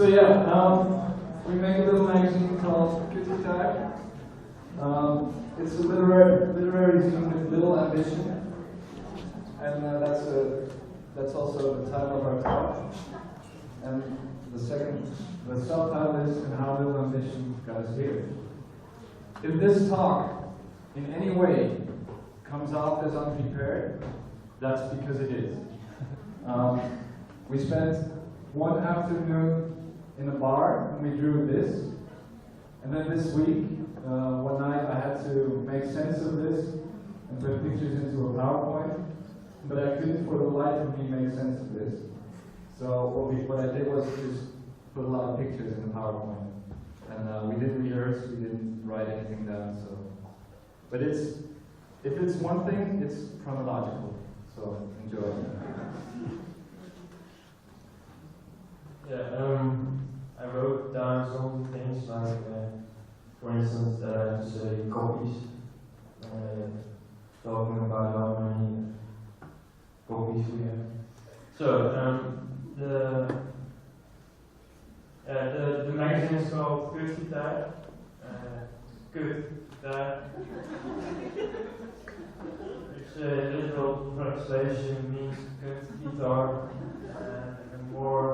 So yeah, we make a little magazine called Kutgitaar. It's a literary zine with little ambition, and that's also the title of our talk. And the subtitle is "And How Little Ambition Got Us Here." If this talk in any way comes off as unprepared, that's because it is. We spent one afternoon in a bar and we drew this, and then this week, one night I had to make sense of this and put pictures into a PowerPoint, but I couldn't for the life of me make sense of this. So what I did was just put a lot of pictures in the PowerPoint, and we didn't rehearse, we didn't write anything down. But if it's one thing, it's chronological. So enjoy. Yeah, I wrote down some things like, for instance, that I have to say copies, talking about how many copies we have. So, the magazine is called Kutgitaar. Kutgitaar. Which literal translation means cut guitar, and more.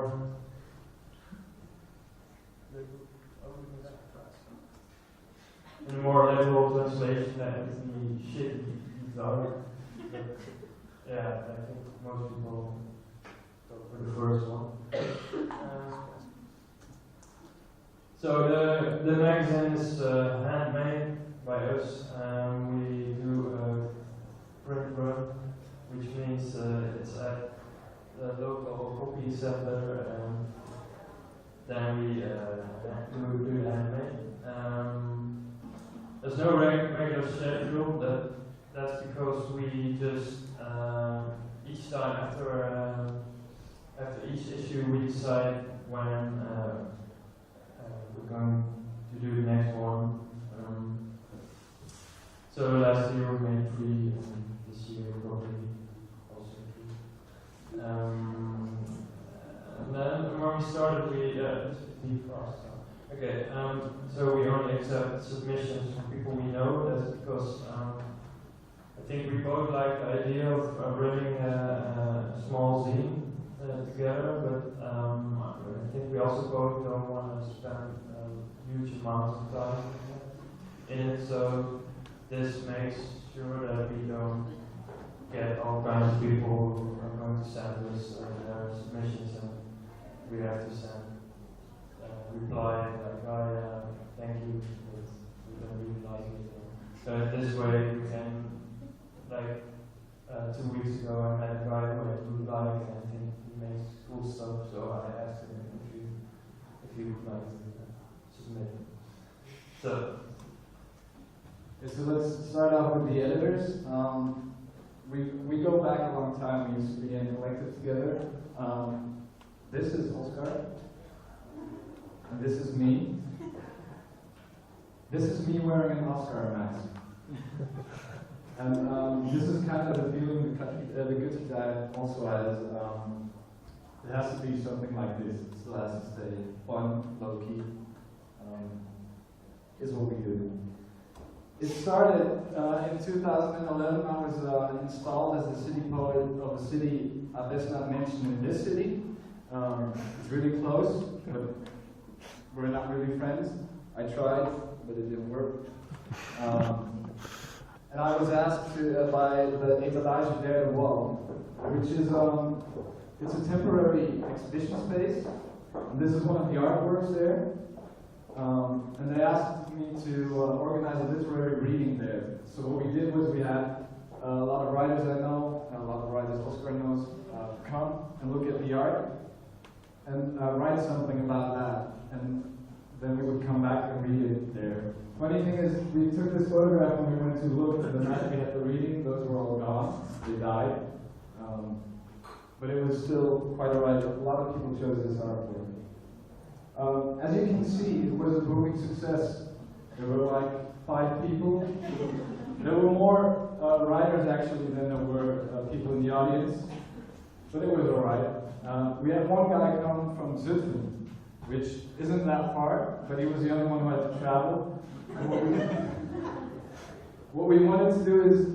In a more literal translation, that is the shit guitar. Yeah, I think most people go for the first one. So the magazine is handmade by us. We do a print run, which means it's at the local copy center, and then we do the handmade. There's no regular schedule. That's because we just each time after each issue we decide when we're going to do the next one. So last year we made 3, and this year probably also 3. And then when we started, okay, so we only accept submissions from people we know. That's because I think we both like the idea of running a small zine together, but I think we also both don't want to spend huge amounts of time in it. So this makes sure that we don't get all kinds of people who are going to send us their submissions, and we have to send reply like, thank you, but we don't really like it. So this way we can, like 2 weeks ago I met a guy who I do like, and I think he makes cool stuff, so I asked him if he would like to submit. So let's start off with the editors. We go back a long time. We used to be in a collective together. This is Oscar. And this is me. This is me wearing an Oscar mask. And this is kind of the feeling the Kutgitaar also has. It has to be something like this. It still has to stay fun, low-key. Is what we do. It started in 2011. I was installed as the city poet of a city I best not mention in this city. It's really close, but we're not really friends. I tried, but it didn't work. And I was asked by the Etalage der de Wal, which is it's a temporary exhibition space. And this is one of the artworks there. And they asked me to organize a literary reading there. So what we did was we had a lot of writers I know, and a lot of writers Oscar knows, come and look at the art and write something about that. And then we would come back and read it there. Funny thing is, we took this photograph when we went to look the night we had the reading. Those were all gone. They died. But it was still quite alright. A lot of people chose this artwork. As you can see, it was a booming success. There were like 5 people. There were more writers actually than there were people in the audience. But it was alright. We had one guy come from Zutphen, which isn't that far, but he was the only one who had to travel. And what we wanted to do is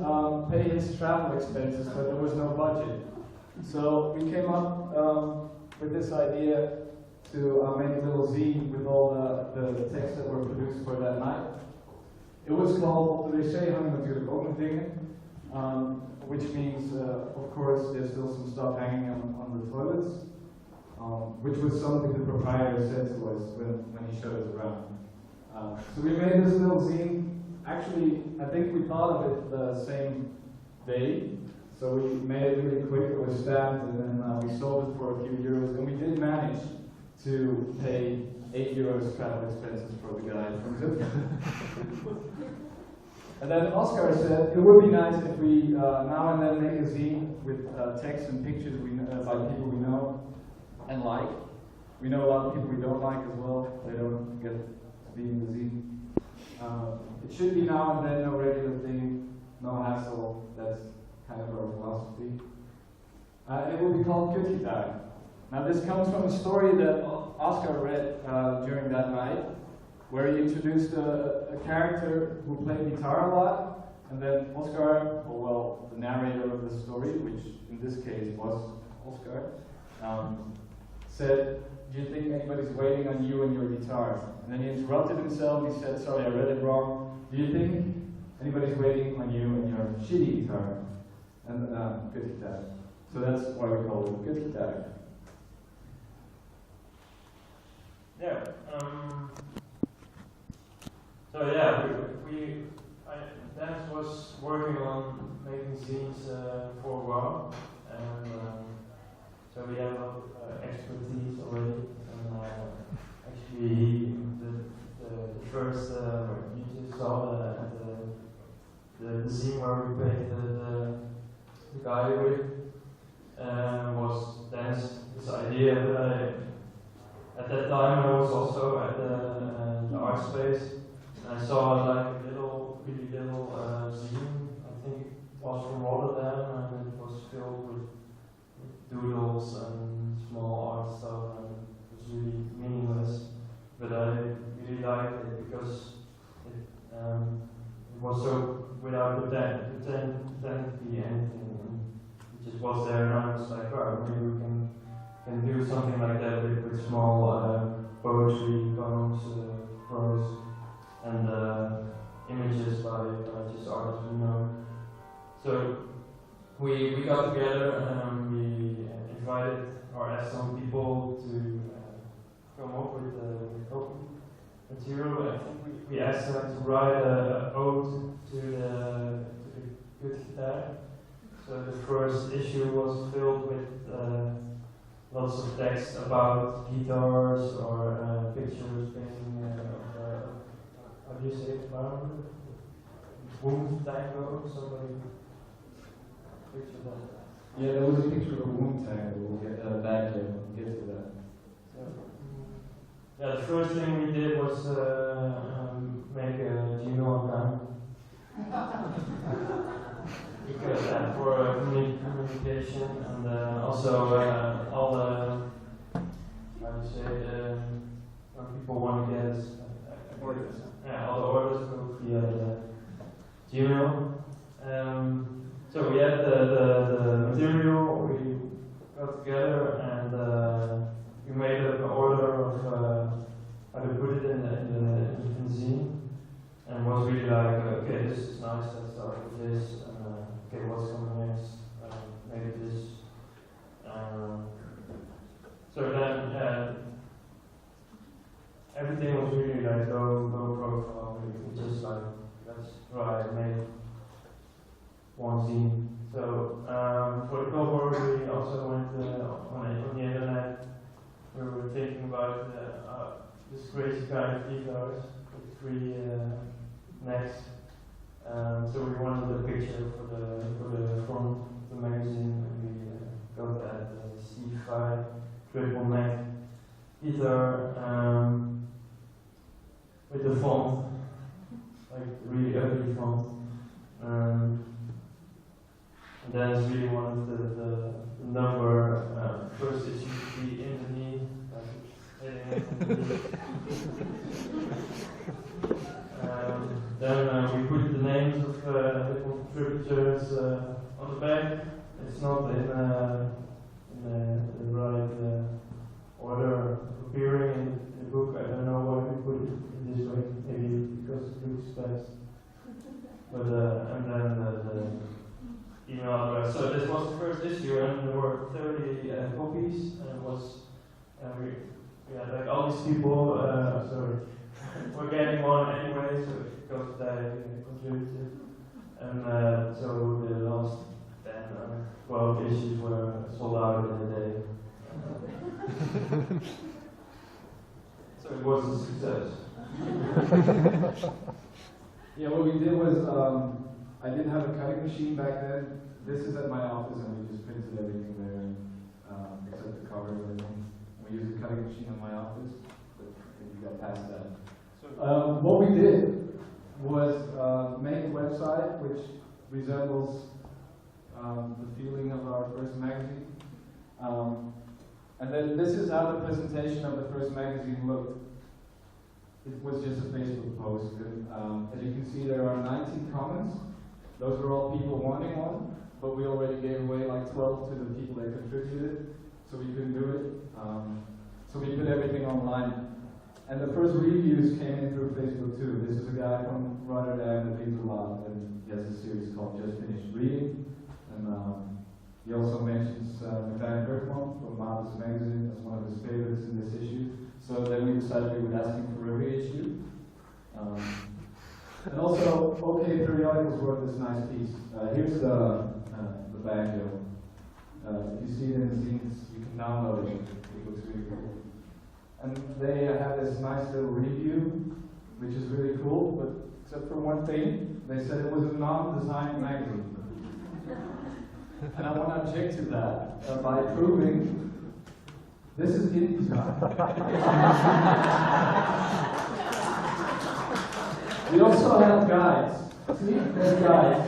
pay his travel expenses, but there was no budget. So we came up with this idea to make a little zine with all the texts that were produced for that night. It was called Op de wc hangen natuurlijk ook nog dingen, which means, of course, there's still some stuff hanging on the toilets, which was something the proprietor said to us when he showed us around. So we made this little zine. Actually, I think we thought of it the same day. So we made it really quick. It was stamped, and then we sold it for a few euros. And we did manage to pay 8 euros travel expenses for the guy from Kutgitaar. And then Oscar said it would be nice if we now and then make a zine with text and pictures by people we know and like. We know a lot of people we don't like as well. They don't get to be in the zine. It should be now and then, no regular thing, no hassle. That's kind of our philosophy. It will be called Kutgitaar. Now this comes from a story that Oscar read during that night, where he introduced a character who played guitar a lot, and then Oscar, or well, the narrator of the story, which in this case was Oscar, said, "Do you think anybody's waiting on you and your guitar?" And then he interrupted himself. He said, "Sorry, I read it wrong. Do you think anybody's waiting on you and your shitty guitar?" And Kutgitaar. So that's why we call it Kutgitaar. Yeah. Dennis was working on making zines for a while, and so we have a lot of expertise already. And actually, the first you just saw the zine where we painted the guy with was Dennis' idea. At that time, I was also at the art space, and I saw like a really little zine. I think it was from Rotterdam, and it was filled with doodles and small art stuff, and it was really meaningless. But I really liked it because it was so without pretending to be anything. It just was there, and I was like, oh, maybe we can do something like that with small poetry, poems, prose, and images by just artists we know. So we got together and we invited or asked some people to come up with material. I think we asked them to write an ode to the Kutgitaar. So the first issue was filled with lots of text about guitars or pictures painting how do you say it? Wound tango, somebody picture that. Yeah, there was a picture of a wound tango. We'll get back here. We'll get to that. Yeah, the first thing we did was make a Gmail account. Because for communication and also all the how do you say when people want to get Orders. Yeah, all the orders go via the Gmail. So we had the material, we got together and we made an order of how to put it in the zine, and was really like, okay, this is nice, let's start with this. Okay, what's coming next? Maybe this. So then everything was really like low profile. We just like, let's try and make one zine. So for the cover, we also went on the internet. We were thinking about this crazy kind of guitars with 3 necks. So we wanted a picture for the front of the magazine, and we got that C5 triple neck guitar with the font, like really ugly font. And then really wanted the number first issue to be in the knee, like Then we put the names of the contributors on the back. It's not in the right order of appearing in the book. I don't know why we put it in this way. Maybe because it looks best. But and then the email address. So this was the first issue, and there were 30 copies, and it was like all these people. We're getting one anyway, so because they contributed, and so the last 10 or 12 issues were sold out in a day. So it was a success. Yeah, what we did was, I didn't have a cutting machine back then. This is at my office, and we just printed everything there, except the cover and everything. We used a cutting machine in my office, but we got past that. What we did was make a website which resembles the feeling of our first magazine. And then this is how the presentation of the first magazine looked. It was just a Facebook post. And, as you can see, there are 19 comments. Those were all people wanting one, but we already gave away like 12 to the people that contributed, so we couldn't do it. So we put everything online. And the first reviews came in through Facebook too. This is a guy from Rotterdam that reads a lot, and he has a series called Just Finished Reading. And he also mentions Van Bergman from Marvel's Magazine as one of his favorites in this issue. So then we decided we would ask him for every issue. And also, OK Periodicals wrote this nice piece. Here's the banjo. If you see it in the zines, you can download it. It looks really cool. And they have this nice little review, which is really cool, but except for one thing, they said it was a non-designed magazine. And I want to object to that by proving this is InDesign. We also have guides. See, there's guides.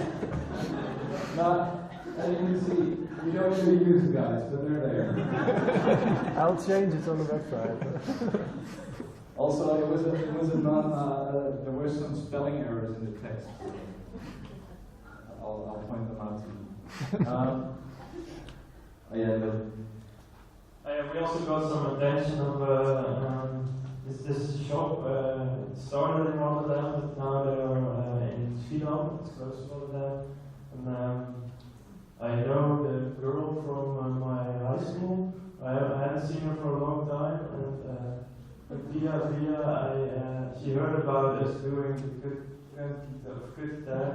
Not, as you can see, we don't really use the guides, but they're there. I'll change it on the website. Also, it was a non. There were some spelling errors in the text. I'll point them out to you. We also got some attention of this shop. It started in Rotterdam, but now they're in Sweden. It's close to Rotterdam. And I know the girl from my high school. I hadn't seen her for a long time, and via she heard about us doing the Kutgitaar.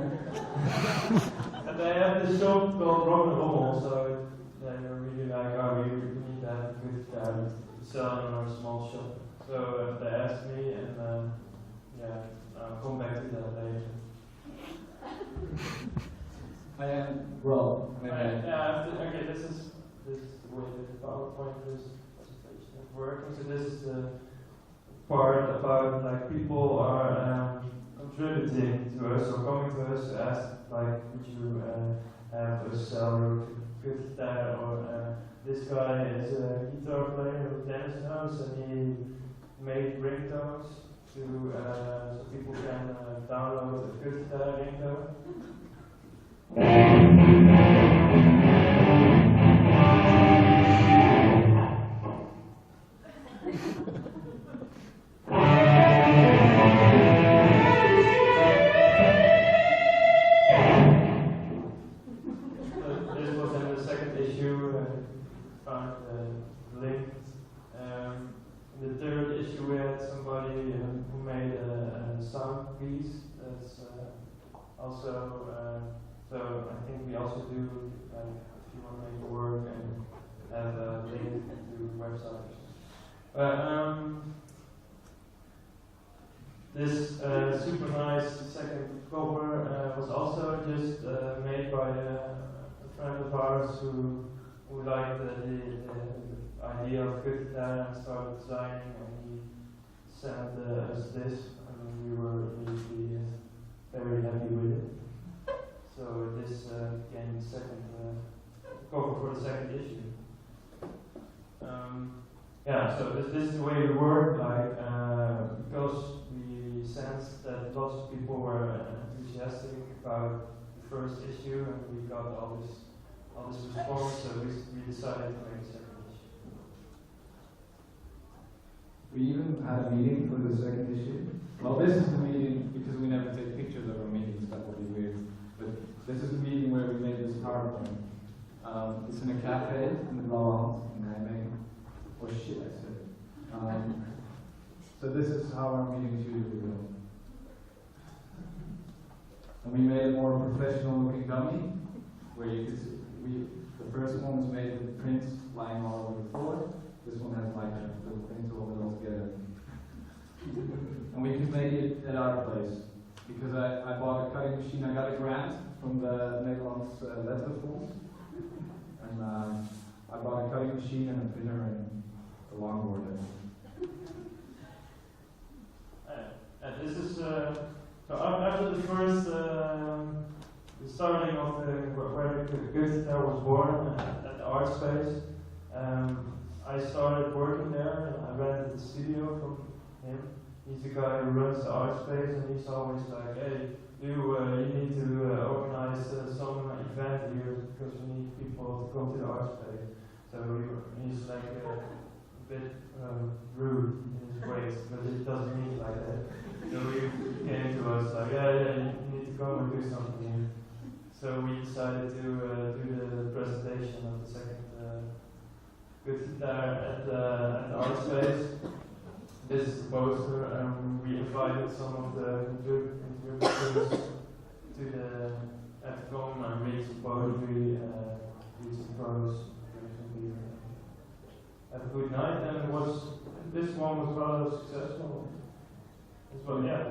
And they have this shop called Rock and Roll, so they were really like, oh, we need to have Kutgitaar selling in our small shop. So they asked me, and I'll come back to that later. Okay, this is the way that the PowerPoint presentation is working. So this is the part about like people are contributing to us or coming to us to ask like, would you have us sell your Kutgitaar, or this guy is a guitar player with tennis notes, and he made ringtones to so people can download the Kutgitaar ringtone. This was in the second issue, found linked. In the third issue we had somebody who made a sound piece that's also, so I think we also do, like, if you want to make a work and have a link to websites. This super nice second cover was also just made by a friend of ours who liked the idea of Kutgitaar and started designing, and he sent us this, and we were really very happy with it. So this became the second cover for the second issue. yeah, so this is the way we work, like, because we sensed that lots of people were enthusiastic about the first issue, and we got all this response, so we decided to make a second issue. We even had a meeting for the second issue. Well, this is the meeting, because we never take pictures of our meetings, that would be weird. But this is the meeting where we made this PowerPoint. It's in a cafe in the Blauwe in Nijmegen. Oh shit, I said it. So this is how our meetings usually go. And we made a more professional looking dummy, where you could see, the first one was made with prints lying all over the floor. This one has like little things all together. And we could make it at our place. Because I bought a cutting machine, I got a grant from the Netherlands Letterfonds. And I bought a cutting machine and a printer and a longboard. And this is, so after the first, the starting of where Kutgitaar was born at the art space, I started working there and I rented the studio from him. He's the guy who runs the art space, and he's always like, hey, you need to organize some event here because we need people to come to the art space. So he's like a bit rude in his ways, but it doesn't mean like that. So he came to us like, yeah, you need to come and do something here. So we decided to do the presentation of the second Kutgitaar at the art space. This is the poster, and we invited some of the contributors to the come and read some poetry, read some prose, have a good night, and this one was rather successful. Yeah.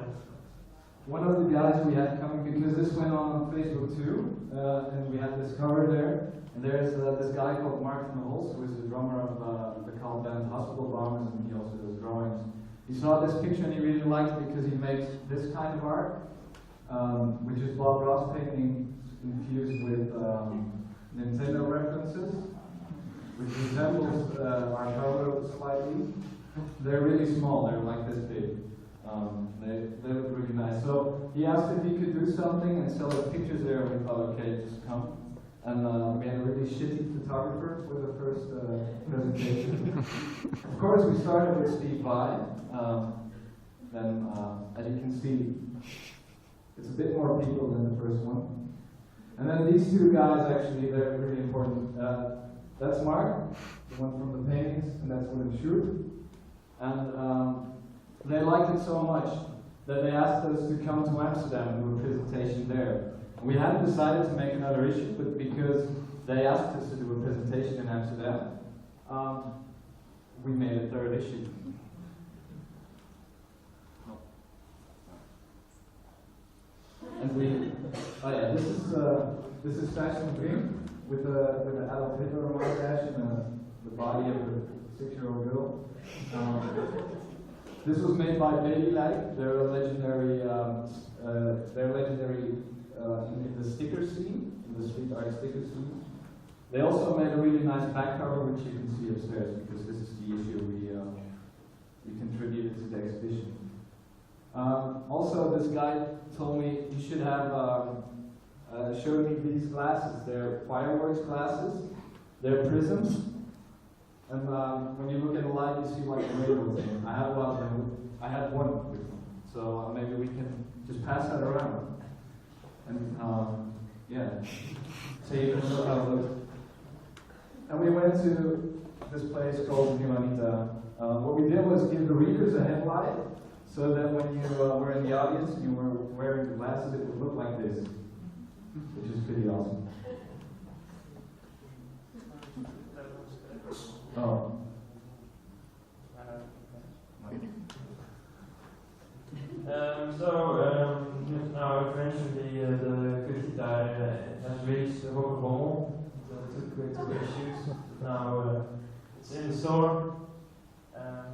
One of the guys we had coming, because this went on Facebook too, and we had this cover there, and there's this guy called Mark van Holst, who is the drummer of the cult band Hospital Bombers, and he also does drawings. He saw this picture and he really liked it because he makes this kind of art, which is Bob Ross painting infused with Nintendo references, which resembles our cover slightly. They're really small, they're like this big. They look really nice. So he asked if he could do something and sell the pictures there, and we thought, okay, just come. And we had a really shitty photographer for the first presentation. Of course, we started with Steve Vai. Then, as you can see, it's a bit more people than the first one. And then these two guys, actually, they're really important. That's Mark, the one from the paintings, and that's Willem Schroep. And they liked it so much that they asked us to come to Amsterdam and do a presentation there. We hadn't decided to make another issue, but because they asked us to do a presentation in Amsterdam, we made a third issue. And this is Fashion Green with an Adolf Hitler mustache and the body of a 6-year-old girl. This was made by Baby Light. They're legendary in the sticker scene, in the street art sticker scene. They also made a really nice back cover, which you can see upstairs, because this is the issue we contributed to the exhibition. Also, this guy told me you should have showed me these glasses. They're fireworks glasses. They're prisms. And when you look at the light, you see like a rainbow thing. I have a lot of them. I had one with me. So maybe we can just pass that around. And yeah, so you can know how it looks. And we went to this place called New Anita. What we did was give the readers a headlight, so that when you were in the audience and you were wearing the glasses, it would look like this, which is pretty awesome. Oh. Now eventually the Kutgitaar has reached the rock and roll. It took 2 issues. Now it's in the store. Yeah,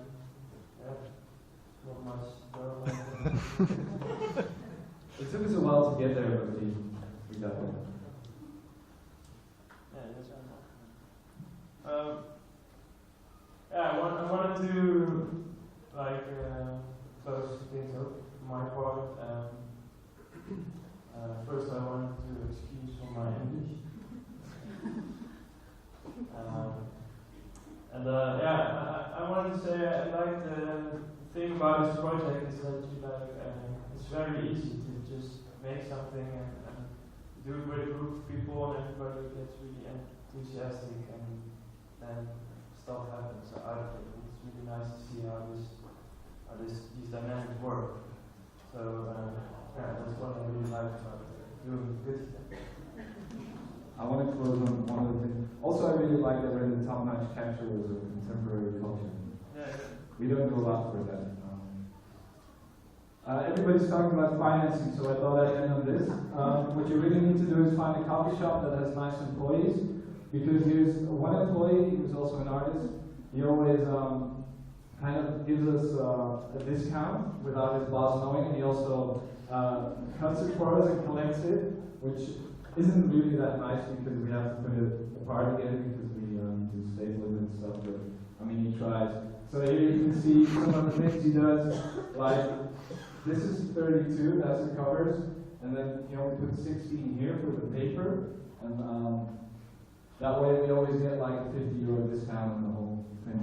not much. It took us a while to get there, but we got there. Yeah, to like close things up. My part. First, I wanted to excuse for my English. I wanted to say I like the thing about this project is that you it's very easy to just make something and do it with a group of people and everybody gets really enthusiastic and then stuff happens out of it. It's really nice to see how these dynamics work. So that's what I really like about doing Kutgitaar. I want to close on one of the things. Also, I really like that we're in the top-notch capitals of contemporary culture. Yeah. We don't do a lot for that. Everybody's talking about financing, so I thought I'd end on this. What you really need to do is find a coffee shop that has nice employees, because here's one employee who's also an artist. He always kind of gives us a discount without his boss knowing, and he also cuts it for us and collects it, which isn't really that nice because we have to put it apart again because we need to staple it and stuff, but I mean he tries. So here you can see some of the things he does, like this is 32, that's the covers, and then you know we put 16 here for the paper, and that way we always get like a €50 discount on the whole thing.